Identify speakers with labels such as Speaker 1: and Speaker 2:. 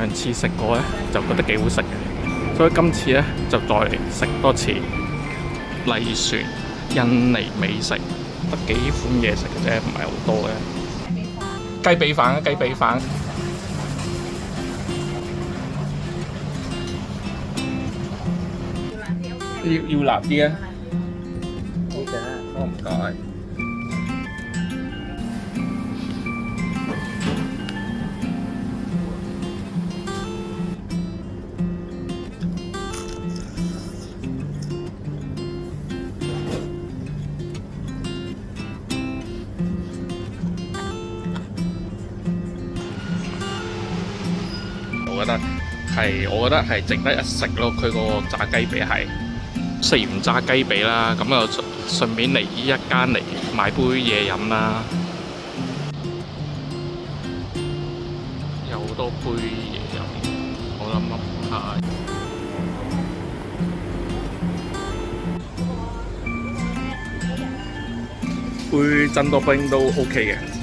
Speaker 1: 上次食過咧就覺得幾好食嘅，所以今次咧就再嚟食多次麗船印尼美食，得幾款嘢食嘅啫，唔係好多嘅。雞髀飯啊，雞髀飯。要辣啲啊！唔該。我覺得係值得一食咯。佢個炸雞髀係食完炸雞髀啦，咁就順便嚟呢一間嚟買杯嘢飲啦。有好多杯嘢飲，我諗下杯珍多冰都 OK 嘅。